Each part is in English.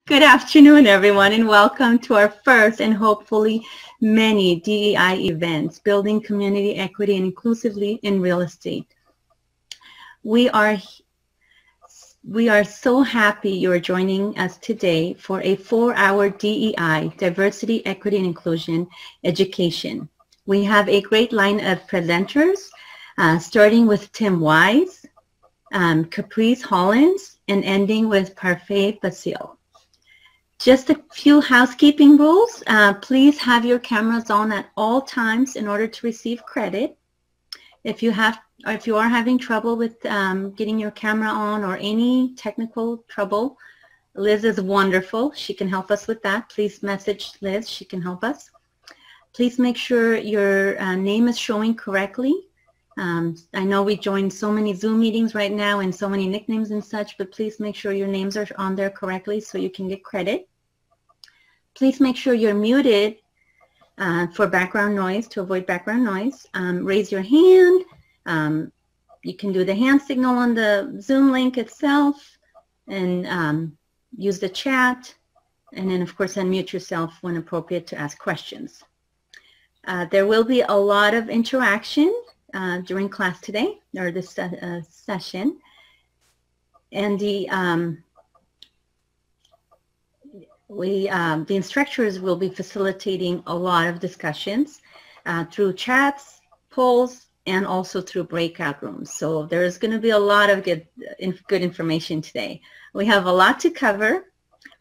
Good afternoon, everyone, and welcome to our first and hopefully many DEI events, Building Community Equity and Inclusively in Real Estate. We are so happy you're joining us today for a 4-hour DEI, Diversity, Equity, and Inclusion education. We have a great line of presenters, starting with Tim Wise, Caprice, Hollins, and ending with Parfait, Bassale. Just a few housekeeping rules. Please have your cameras on at all times in order to receive credit. If you are having trouble with getting your camera on or any technical trouble, Liz is wonderful. She can help us with that. Please message Liz. She can help us. Please make sure your name is showing correctly. I know we joined so many Zoom meetings right now and so many nicknames and such, but please make sure your names are on there correctly so you can get credit. Please make sure you're muted for background noise, to avoid background noise. Raise your hand. You can do the hand signal on the Zoom link itself and use the chat. And then, of course, unmute yourself when appropriate to ask questions. There will be a lot of interaction during class today, or this session. And the instructors will be facilitating a lot of discussions through chats, polls, and also through breakout rooms. So there's going to be a lot of good information today. We have a lot to cover.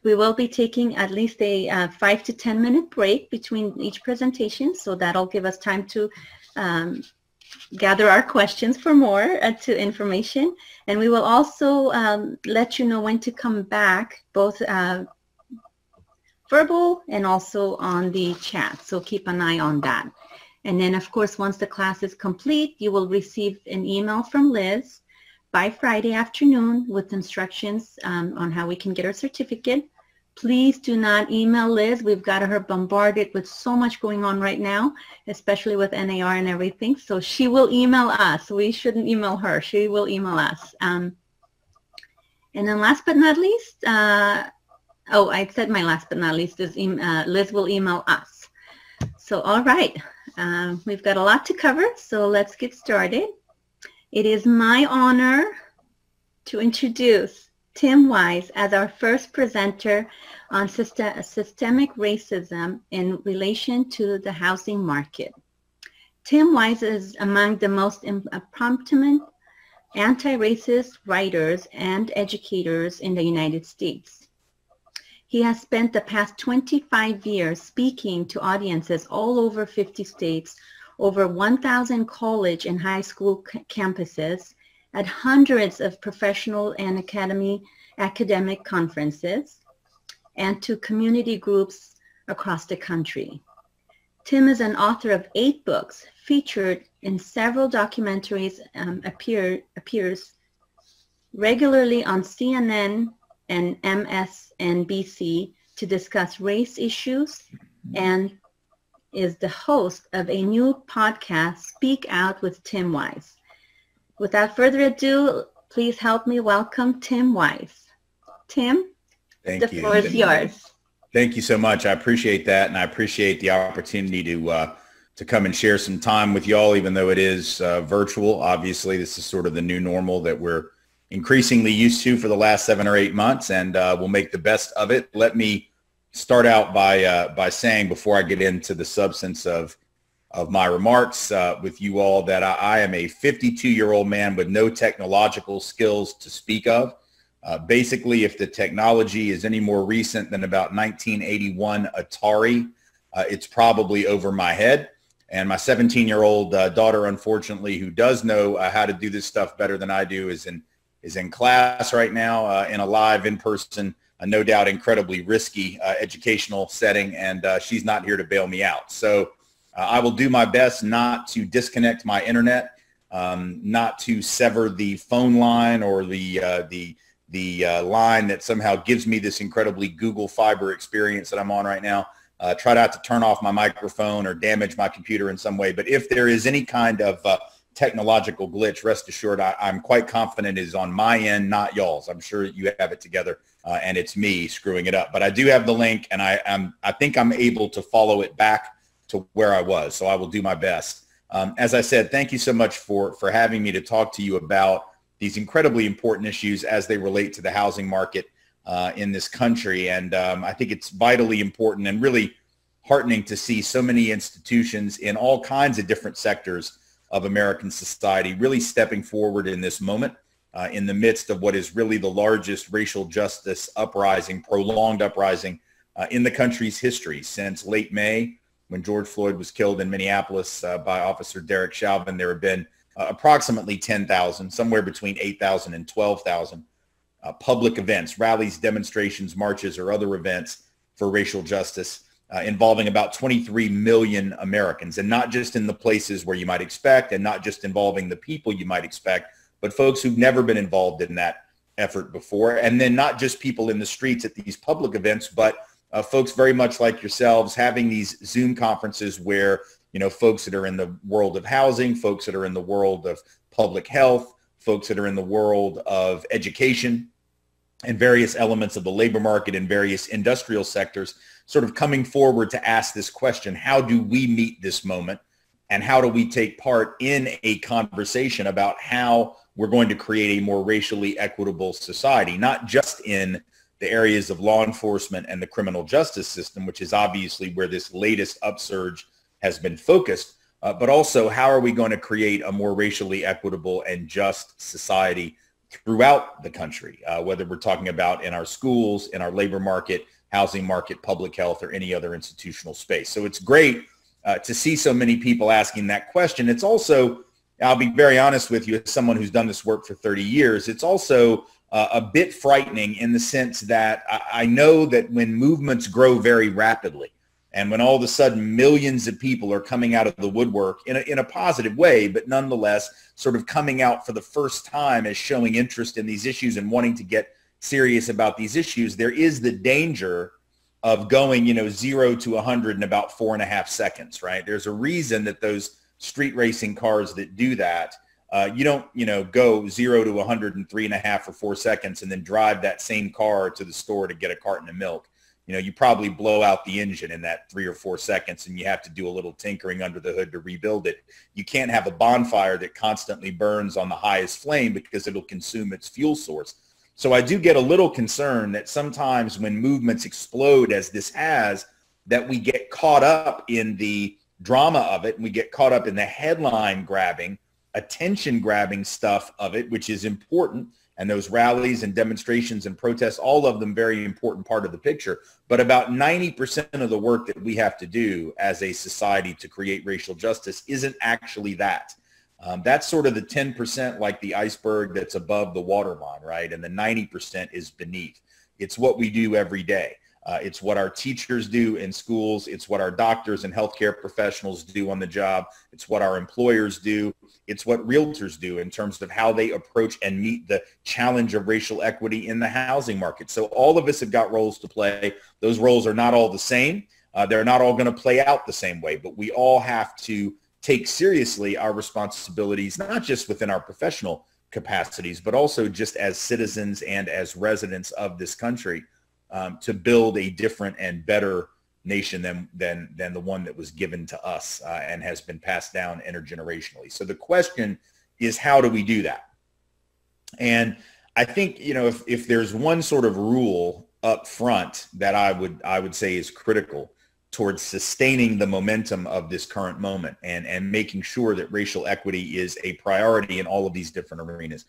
We will be taking at least a 5 to 10 minute break between each presentation, so that'll give us time to gather our questions for more to information. And we will also let you know when to come back, both verbal and also on the chat. So keep an eye on that. And then, of course, once the class is complete, you will receive an email from Liz by Friday afternoon with instructions on how we can get our certificate. Please do not email Liz. We've got her bombarded with so much going on right now, especially with NAR and everything. So she will email us. We shouldn't email her. She will email us. And then last but not least, oh, I said my last but not least is Liz will email us. So, all right. We've got a lot to cover, so let's get started. It is my honor to introduce Tim Wise as our first presenter on systemic racism in relation to the housing market. Tim Wise is among the most prominent anti-racist writers and educators in the United States. He has spent the past 25 years speaking to audiences all over 50 states, over 1,000 college and high school campuses, at hundreds of professional and academic conferences, and to community groups across the country. Tim is an author of 8 books, featured in several documentaries, appears regularly on CNN and MSNBC to discuss race issues, and is the host of a new podcast, Speak Out with Tim Wise. Without further ado, please help me welcome Tim Wise. Tim, the floor is yours. Thank you so much. I appreciate that, and I appreciate the opportunity to come and share some time with y'all, even though it is virtual. Obviously, this is sort of the new normal that we're increasingly used to for the last 7 or 8 months, and we'll make the best of it. Let me start out by saying, before I get into the substance of my remarks with you all, that I am a 52-year-old man with no technological skills to speak of. Basically, if the technology is any more recent than about 1981 Atari, it's probably over my head. And my 17-year-old daughter, unfortunately, who does know how to do this stuff better than I do, is in class right now in a live, in-person, no doubt incredibly risky educational setting, and she's not here to bail me out. So I will do my best not to disconnect my internet, not to sever the phone line or the line that somehow gives me this incredibly Google Fiber experience that I'm on right now. Try not to turn off my microphone or damage my computer in some way. But if there is any kind of technological glitch, rest assured, I'm quite confident is on my end, not y'all's. I'm sure you have it together, and it's me screwing it up. But I do have the link, and I think I'm able to follow it back to where I was, so I will do my best. As I said, thank you so much for having me to talk to you about these incredibly important issues as they relate to the housing market in this country. And I think it's vitally important and really heartening to see so many institutions in all kinds of different sectors of American society really stepping forward in this moment in the midst of what is really the largest racial justice uprising, prolonged uprising in the country's history since late May, when George Floyd was killed in Minneapolis by Officer Derek Chauvin. There have been approximately 10,000, somewhere between 8,000 and 12,000 public events, rallies, demonstrations, marches, or other events for racial justice involving about 23 million Americans, and not just in the places where you might expect, and not just involving the people you might expect, but folks who've never been involved in that effort before. And then not just people in the streets at these public events, but folks very much like yourselves having these Zoom conferences where, you know, folks that are in the world of housing, folks that are in the world of public health, folks that are in the world of education and various elements of the labor market and various industrial sectors sort of coming forward to ask this question: how do we meet this moment, and how do we take part in a conversation about how we're going to create a more racially equitable society, not just in the areas of law enforcement and the criminal justice system, which is obviously where this latest upsurge has been focused, but also how are we going to create a more racially equitable and just society throughout the country, whether we're talking about in our schools, in our labor market, housing market, public health, or any other institutional space. So it's great to see so many people asking that question. It's also, I'll be very honest with you, as someone who's done this work for 30 years, it's also a bit frightening in the sense that I know that when movements grow very rapidly, and when all of a sudden millions of people are coming out of the woodwork in a positive way, but nonetheless sort of coming out for the first time as showing interest in these issues and wanting to get serious about these issues, there is the danger of going, 0 to 100 in about 4.5 seconds, right? There's a reason that those street racing cars that do that, you don't, go 0 to 100 in 3.5 or 4 seconds and then drive that same car to the store to get a carton of milk. You probably blow out the engine in that 3 or 4 seconds, and you have to do a little tinkering under the hood to rebuild it. You can't have a bonfire that constantly burns on the highest flame because it'll consume its fuel source. So I do get a little concerned that sometimes when movements explode, as this has, that we get caught up in the drama of it, and we get caught up in the headline grabbing, attention grabbing stuff of it, which is important. And those rallies and demonstrations and protests, all of them very important part of the picture. But about 90% of the work that we have to do as a society to create racial justice isn't actually that. That's sort of the 10% like the iceberg that's above the waterline, right? And the 90% is beneath. It's what we do every day. It's what our teachers do in schools. It's what our doctors and healthcare professionals do on the job. It's what our employers do. It's what realtors do in terms of how they approach and meet the challenge of racial equity in the housing market. So all of us have got roles to play. Those roles are not all the same. They're not all going to play out the same way, but we all have to take seriously our responsibilities, not just within our professional capacities, but also just as citizens and as residents of this country, to build a different and better nation than the one that was given to us and has been passed down intergenerationally. So the question is, how do we do that? And I think, if there's one sort of rule up front that I would say is critical towards sustaining the momentum of this current moment and making sure that racial equity is a priority in all of these different arenas,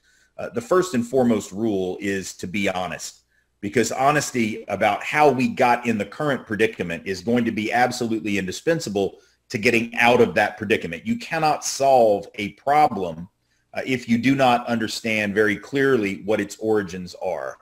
the first and foremost rule is to be honest. Because honesty about how we got in the current predicament is going to be absolutely indispensable to getting out of that predicament. You cannot solve a problem if you do not understand very clearly what its origins are.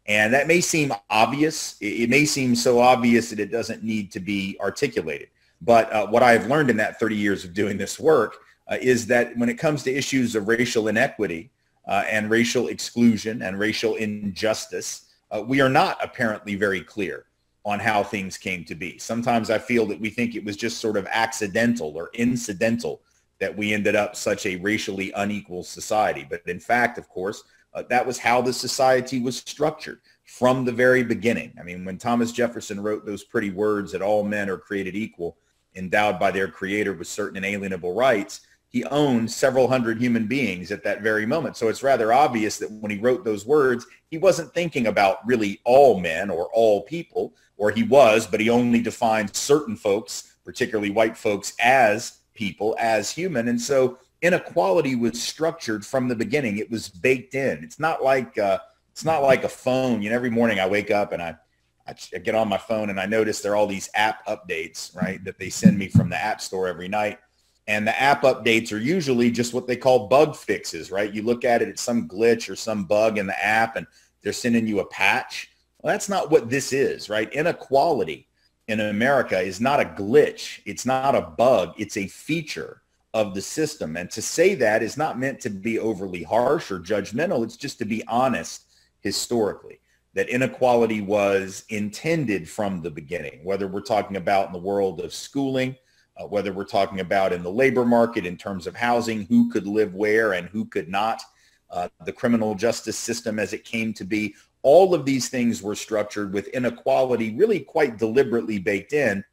And that may seem obvious. It may seem so obvious that it doesn't need to be articulated. But what I've learned in that 30 years of doing this work is that when it comes to issues of racial inequity and racial exclusion and racial injustice, we are not apparently very clear on how things came to be. Sometimes I feel that we think it was just sort of accidental or incidental that we ended up such a racially unequal society. But in fact, of course, that was how the society was structured from the very beginning. I mean, when Thomas Jefferson wrote those pretty words that all men are created equal, endowed by their creator with certain inalienable rights, he owned several hundred human beings at that very moment. So it's rather obvious that when he wrote those words, he wasn't thinking about really all men or all people, or he was, but he only defined certain folks, particularly white folks, as people, as human. And so inequality was structured from the beginning. It was baked in. It's not like a phone. You know, every morning I wake up and I get on my phone and I notice there are all these app updates, right, that they send me from the app store every night. And the app updates are usually just what they call bug fixes, right? You look at it, it's some glitch or some bug in the app and they're sending you a patch. Well, that's not what this is, right? Inequality in America is not a glitch. It's not a bug. It's a feature of the system. And to say that is not meant to be overly harsh or judgmental. It's just to be honest historically, that inequality was intended from the beginning, whether we're talking about in the world of schooling, whether we're talking about in the labor market in terms of housing, who could live where and who could not, the criminal justice system as it came to be. All of these things were structured with inequality really quite deliberately baked in.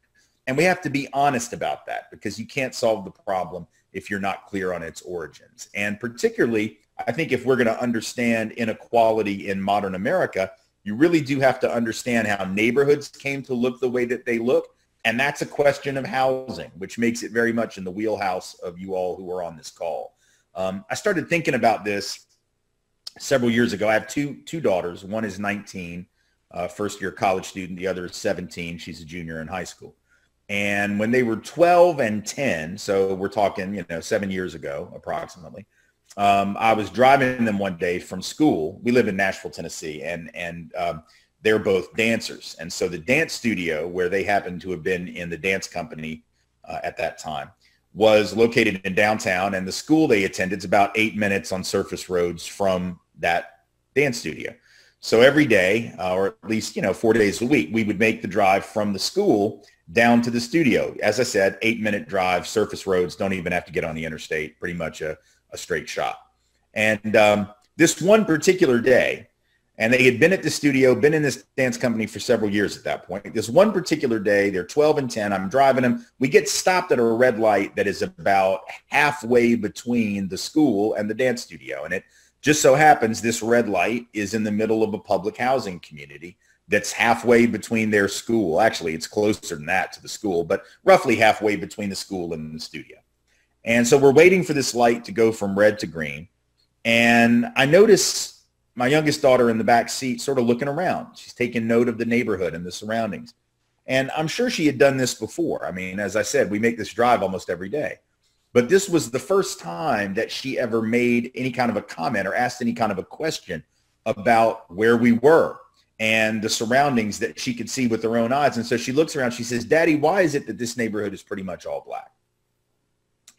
And we have to be honest about that because you can't solve the problem if you're not clear on its origins. And particularly, I think if we're going to understand inequality in modern America, you really do have to understand how neighborhoods came to look the way that they look. And that's a question of housing, which makes it very much in the wheelhouse of you all who are on this call. I started thinking about this several years ago. I have two daughters. One is 19, first year college student. The other is 17. She's a junior in high school. And when they were 12 and 10, so we're talking, 7 years ago, approximately, I was driving them one day from school. We live in Nashville, Tennessee, and they're both dancers. And so the dance studio where they happened to have been in the dance company at that time was located in downtown, and the school they attended is about 8 minutes on surface roads from that dance studio. So every day, or at least, 4 days a week, we would make the drive from the school down to the studio. As I said, 8-minute drive, surface roads, don't even have to get on the interstate, pretty much a straight shot. And this one particular day, and they had been at the studio, been in this dance company for several years at that point. This one particular day, they're 12 and 10, I'm driving them. We get stopped at a red light that is about halfway between the school and the dance studio. And it just so happens this red light is in the middle of a public housing community that's halfway between their school. Actually, it's closer than that to the school, but roughly halfway between the school and the studio. And so we're waiting for this light to go from red to green. And I notice my youngest daughter in the back seat sort of looking around. She's taking note of the neighborhood and the surroundings. And I'm sure she had done this before. I mean, as I said, we make this drive almost every day. But this was the first time that she ever made any kind of a comment or asked any kind of a question about where we were and the surroundings that she could see with her own eyes. And so she looks around, she says, "Daddy, why is it that this neighborhood is pretty much all black?"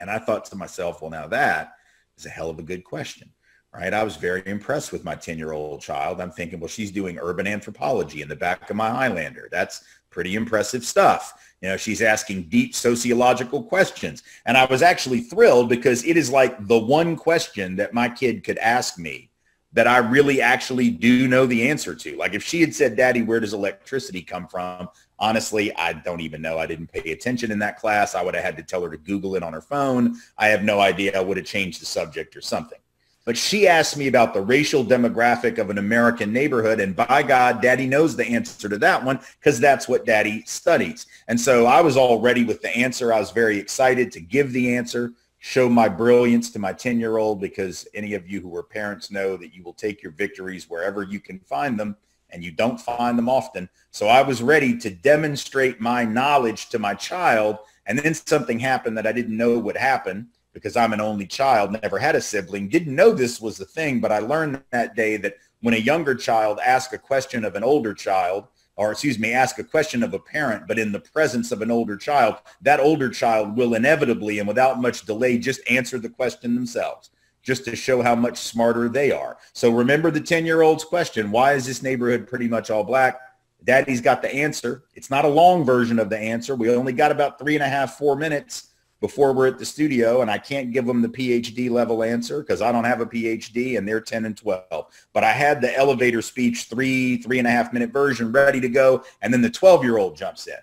And I thought to myself, well, now that is a hell of a good question. Right? I was very impressed with my 10-year-old child. I'm thinking, well, she's doing urban anthropology in the back of my Highlander. That's pretty impressive stuff. She's asking deep sociological questions. And I was actually thrilled because it is like the one question that my kid could ask me that I really actually do know the answer to. Like if she had said, "Daddy, where does electricity come from?" Honestly, I don't even know. I didn't pay attention in that class. I would have had to tell her to Google it on her phone. I have no idea. I would have changed the subject or something. But she asked me about the racial demographic of an American neighborhood, and by God, Daddy knows the answer to that one because that's what Daddy studies. And so I was all ready with the answer. I was very excited to give the answer, show my brilliance to my 10-year-old, because any of you who are parents know that you will take your victories wherever you can find them, and you don't find them often. So I was ready to demonstrate my knowledge to my child, and then something happened that I didn't know would happen. Because I'm an only child, never had a sibling, didn't know this was the thing, but I learned that day that when a younger child asks a question of an older child, or ask a question of a parent, but in the presence of an older child, that older child will inevitably and without much delay just answer the question themselves, just to show how much smarter they are. So remember the 10-year-old's question, why is this neighborhood pretty much all black? Daddy's got the answer. It's not a long version of the answer. We only got about 3.5, 4 minutes. before we're at the studio, and I can't give them the PhD level answer because I don't have a PhD and they're 10 and 12. But I had the elevator speech 3.5 minute version ready to go. And then the 12-year-old jumps in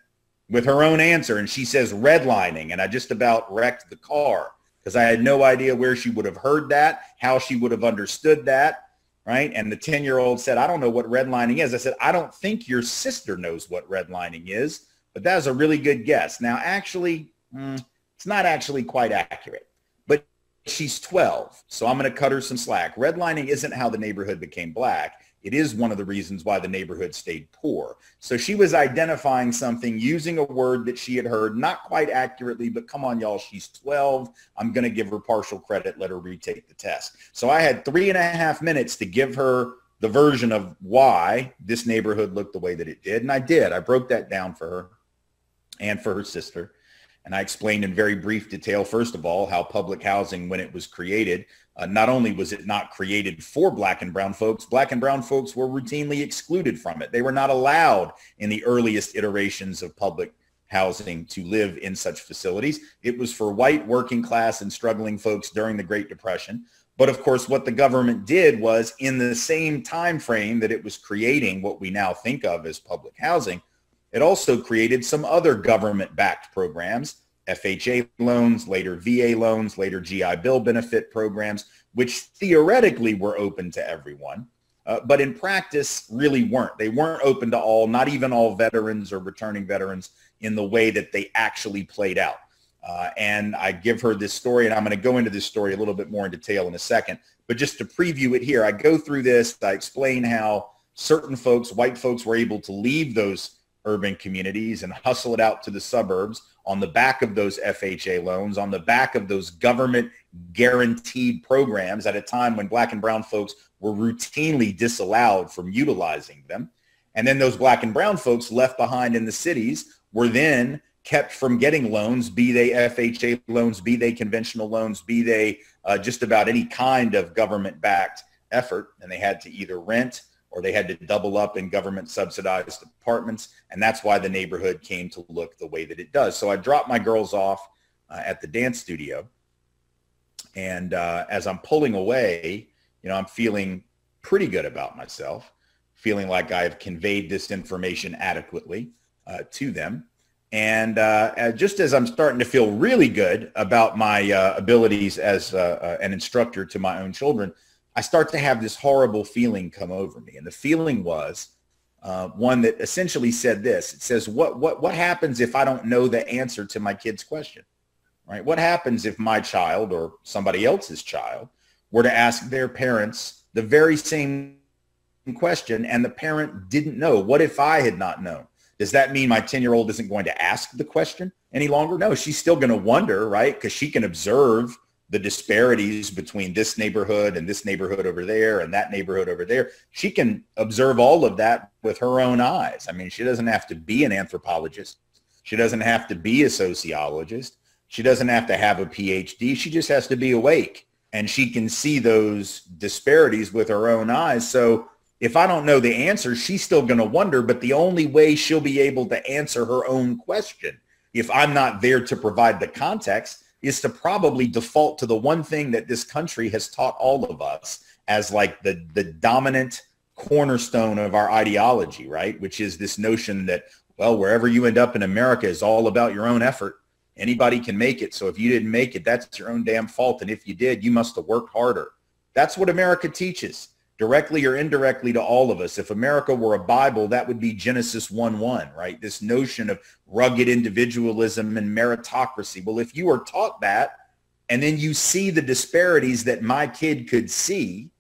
with her own answer, and she says redlining, and I just about wrecked the car because I had no idea where she would have heard that, how she would have understood that, right? And the 10-year-old said, I don't know what redlining is. I said, I don't think your sister knows what redlining is, but that was a really good guess. Now, actually, it's not actually quite accurate, but she's 12, so I'm going to cut her some slack. Redlining isn't how the neighborhood became black. It is one of the reasons why the neighborhood stayed poor. So she was identifying something using a word that she had heard, not quite accurately, but come on, y'all, she's 12. I'm going to give her partial credit, let her retake the test. So I had 3.5 minutes to give her the version of why this neighborhood looked the way that it did, and I did. I broke that down for her and for her sister. And I explained in very brief detail, first of all, how public housing, when it was created, not only was it not created for black and brown folks were routinely excluded from it. They were not allowed in the earliest iterations of public housing to live in such facilities. It was for white working class and struggling folks during the Great Depression. But of course, what the government did was, in the same time frame that it was creating what we now think of as public housing, it also created some other government-backed programs, FHA loans, later VA loans, later GI Bill benefit programs, which theoretically were open to everyone, but in practice really weren't. They weren't open to all, not even all veterans or returning veterans, in the way that they actually played out. And I give her this story, and I'm going to go into this story a little bit more in detail in a second, but just to preview it here, I go through this, I explain how certain folks, white folks, were able to leave those urban communities and hustle it out to the suburbs on the back of those FHA loans, on the back of those government guaranteed programs at a time when black and brown folks were routinely disallowed from utilizing them. And then those black and brown folks left behind in the cities were then kept from getting loans, be they FHA loans, be they conventional loans, be they just about any kind of government-backed effort. And they had to either rent or they had to double up in government subsidized apartments. And that's why the neighborhood came to look the way that it does. So I dropped my girls off at the dance studio. And as I'm pulling away, I'm feeling pretty good about myself, feeling like I've conveyed this information adequately to them. And just as I'm starting to feel really good about my abilities as an instructor to my own children, I start to have this horrible feeling come over me. And the feeling was one that essentially said this. It says, what happens if I don't know the answer to my kid's question, right? What happens if my child or somebody else's child were to ask their parents the very same question and the parent didn't know? What if I had not known? Does that mean my 10-year-old isn't going to ask the question any longer? No, she's still going to wonder, right? Because she can observe the disparities between this neighborhood and this neighborhood over there and that neighborhood over there. She can observe all of that with her own eyes. I mean, she doesn't have to be an anthropologist. She doesn't have to be a sociologist. She doesn't have to have a PhD. She just has to be awake, and she can see those disparities with her own eyes. So if I don't know the answer, she's still going to wonder, but the only way she'll be able to answer her own question, if I'm not there to provide the context, is to probably default to the one thing that this country has taught all of us as like the dominant cornerstone of our ideology, right? Which is this notion that, well, wherever you end up in America is all about your own effort. Anybody can make it. So if you didn't make it, that's your own damn fault. And if you did, you must have worked harder. That's what America teaches, directly or indirectly, to all of us. If America were a Bible, that would be Genesis 1:1, right? This notion of rugged individualism and meritocracy. Well, if you are taught that, and then you see the disparities that my kid could see,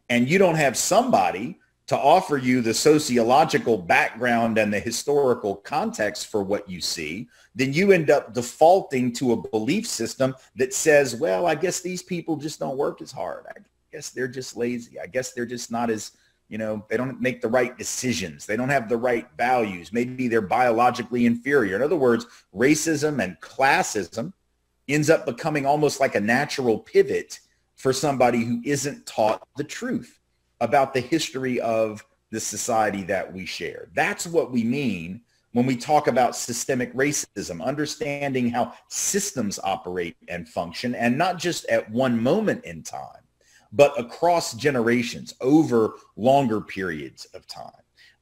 and you don't have somebody to offer you the sociological background and the historical context for what you see, then you end up defaulting to a belief system that says, well, I guess these people just don't work as hard. I guess they're just lazy. I guess they're just not as, they don't make the right decisions. They don't have the right values. Maybe they're biologically inferior. In other words, racism and classism ends up becoming almost like a natural pivot for somebody who isn't taught the truth about the history of the society that we share. That's what we mean when we talk about systemic racism, understanding how systems operate and function, and not just at one moment in time, but across generations over longer periods of time.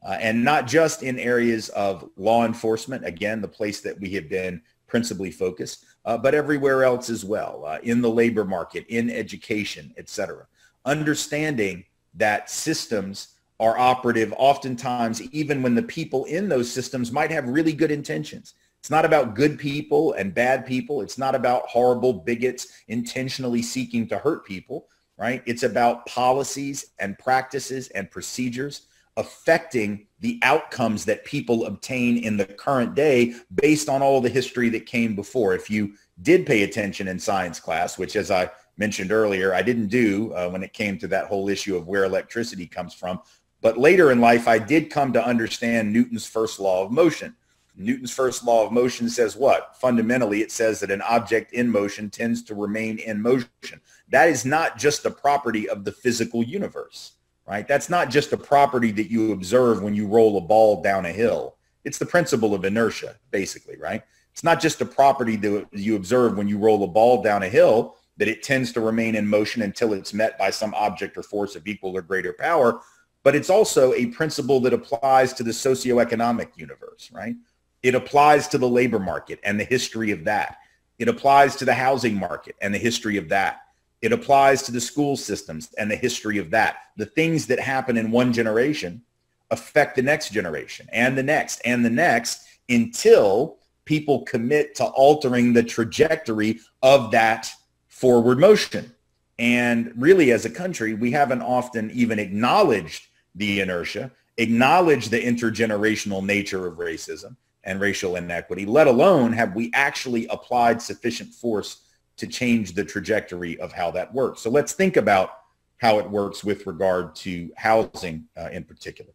And not just in areas of law enforcement, again, the place that we have been principally focused, but everywhere else as well, in the labor market, in education, et cetera. Understanding that systems are operative oftentimes even when the people in those systems might have really good intentions. It's not about good people and bad people. It's not about horrible bigots intentionally seeking to hurt people, right? It's about policies and practices and procedures affecting the outcomes that people obtain in the current day based on all the history that came before. If you did pay attention in science class, which as I mentioned earlier, I didn't do when it came to that whole issue of where electricity comes from. But later in life, I did come to understand Newton's first law of motion. Newton's first law of motion says what? Fundamentally, it says that an object in motion tends to remain in motion. That is not just a property of the physical universe, right? That's not just a property that you observe when you roll a ball down a hill. It's the principle of inertia, basically, right? It's not just a property that you observe when you roll a ball down a hill, that it tends to remain in motion until it's met by some object or force of equal or greater power, but it's also a principle that applies to the socioeconomic universe, right? It applies to the labor market and the history of that. It applies to the housing market and the history of that. It applies to the school systems and the history of that. The things that happen in one generation affect the next generation and the next and the next until people commit to altering the trajectory of that forward motion. And really, as a country, we haven't often even acknowledged the inertia, acknowledged the intergenerational nature of racism and racial inequity, let alone have we actually applied sufficient force to change the trajectory of how that works. So let's think about how it works with regard to housing in particular.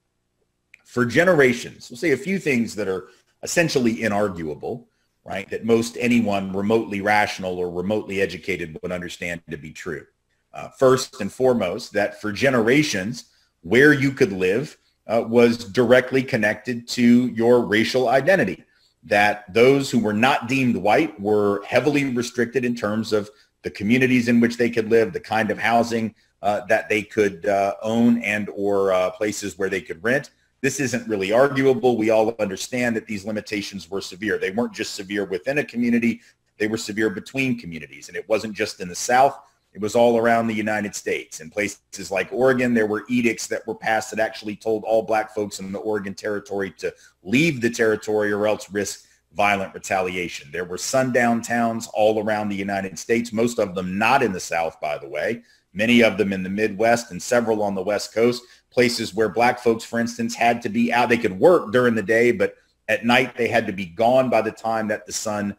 For generations, we'll say a few things that are essentially inarguable, right, that most anyone remotely rational or remotely educated would understand to be true. First and foremost, that for generations, where you could live was directly connected to your racial identity, that those who were not deemed white were heavily restricted in terms of the communities in which they could live, the kind of housing that they could own and or places where they could rent. This isn't really arguable. We all understand that these limitations were severe. They weren't just severe within a community, they were severe between communities. And it wasn't just in the South, it was all around the United States. In places like Oregon, there were edicts that were passed that actually told all black folks in the Oregon Territory to leave the territory or else risk violent retaliation. There were sundown towns all around the United States, most of them not in the South, by the way, many of them in the Midwest and several on the West Coast, places where black folks, for instance, had to be out. They could work during the day, but at night they had to be gone by the time that the sun